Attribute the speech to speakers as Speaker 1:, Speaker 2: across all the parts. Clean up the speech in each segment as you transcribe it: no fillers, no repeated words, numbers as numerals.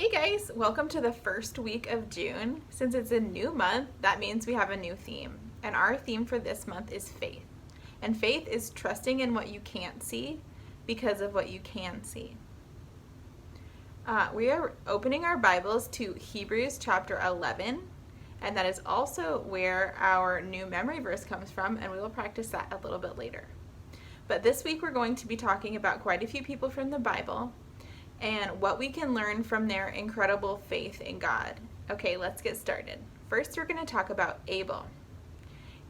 Speaker 1: Hey guys, welcome to the first week of June. Since it's a new month, that means we have a new theme. And our theme for this month is faith. And faith is trusting in what you can't see because of what you can see. We are opening our Bibles to Hebrews chapter 11, and that is also where our new memory verse comes from, and we will practice that a little bit later. But this week we're going to be talking about quite a few people from the Bible and what we can learn from their incredible faith in God. Okay, let's get started. First, we're going to talk about Abel.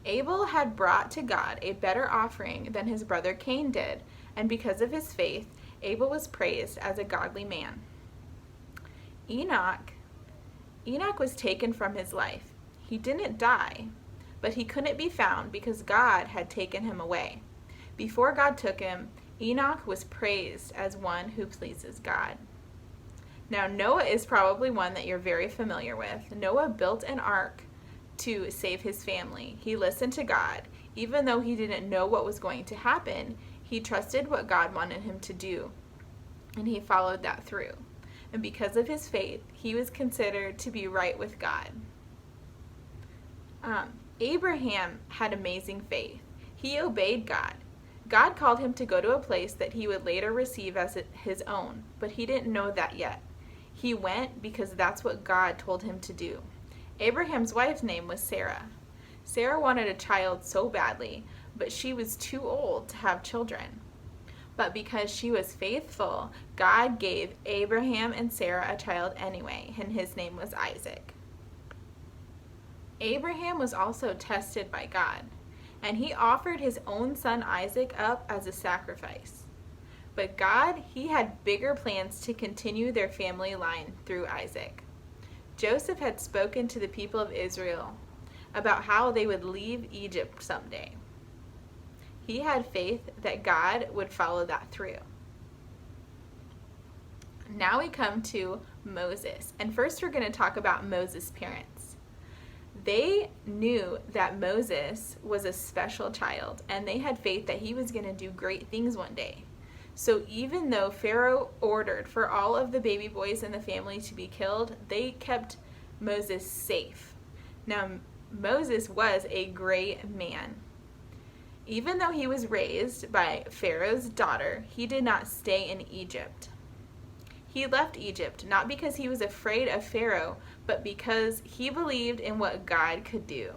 Speaker 1: Abel had brought to God a better offering than his brother Cain did, and because of his faith, Abel was praised as a godly man. Enoch was taken from his life. He didn't die, but he couldn't be found because God had taken him away. Before God took him, Enoch was praised as one who pleases God. Now, Noah is probably one that you're very familiar with. Noah built an ark to save his family. He listened to God. Even though he didn't know what was going to happen, he trusted what God wanted him to do, and he followed that through. And because of his faith, he was considered to be right with God. Abraham had amazing faith. He obeyed God. God called him to go to a place that he would later receive as his own, but he didn't know that yet. He went because that's what God told him to do. Abraham's wife's name was Sarah. Sarah wanted a child so badly, but she was too old to have children. But because she was faithful, God gave Abraham and Sarah a child anyway, and his name was Isaac. Abraham was also tested by God, and he offered his own son Isaac up as a sacrifice. But God, he had bigger plans to continue their family line through Isaac. Joseph had spoken to the people of Israel about how they would leave Egypt someday. He had faith that God would follow that through. Now we come to Moses, and first we're going to talk about Moses' parents. They knew that Moses was a special child, and they had faith that he was going to do great things one day. So even though Pharaoh ordered for all of the baby boys in the family to be killed, they kept Moses safe. Now, Moses was a great man. Even though he was raised by Pharaoh's daughter, he did not stay in Egypt. He left Egypt not because he was afraid of Pharaoh, but because he believed in what God could do.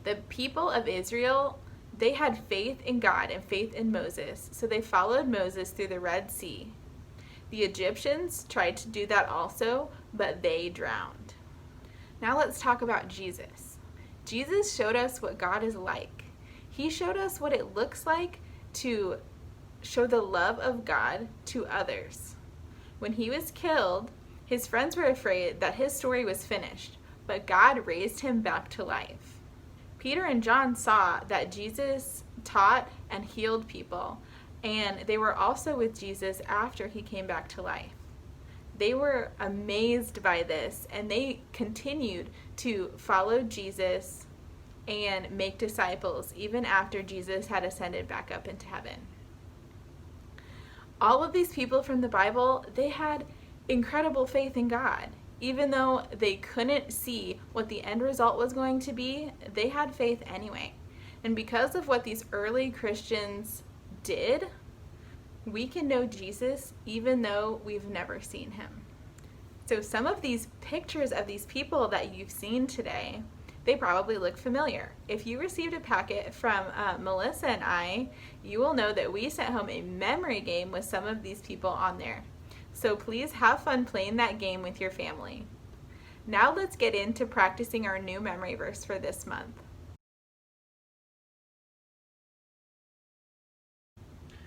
Speaker 1: The people of Israel, they had faith in God and faith in Moses, so they followed Moses through the Red Sea. The Egyptians tried to do that also, but they drowned. Now let's talk about Jesus. Jesus showed us what God is like. He showed us what it looks like to show the love of God to others. When he was killed, his friends were afraid that his story was finished, but God raised him back to life. Peter and John saw that Jesus taught and healed people, and they were also with Jesus after he came back to life. They were amazed by this, and they continued to follow Jesus and make disciples even after Jesus had ascended back up into heaven. All of these people from the Bible, they had incredible faith in God. Even though they couldn't see what the end result was going to be, they had faith anyway. And because of what these early Christians did, we can know Jesus even though we've never seen him. So some of these pictures of these people that you've seen today, they probably look familiar. If you received a packet from Melissa and I, you will know that we sent home a memory game with some of these people on there. So please have fun playing that game with your family. Now let's get into practicing our new memory verse for this month.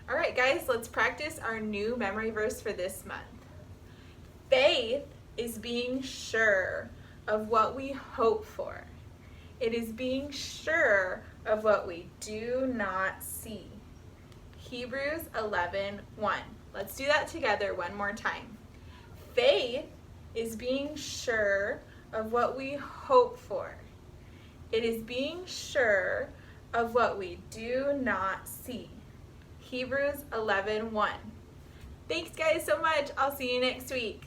Speaker 1: All right, guys, let's practice our new memory verse for this month. Faith is being sure of what we hope for. It is being sure of what we do not see. Hebrews 11:1. Let's do that together one more time. Faith is being sure of what we hope for. It is being sure of what we do not see. Hebrews 11:1. Thanks guys so much. I'll see you next week.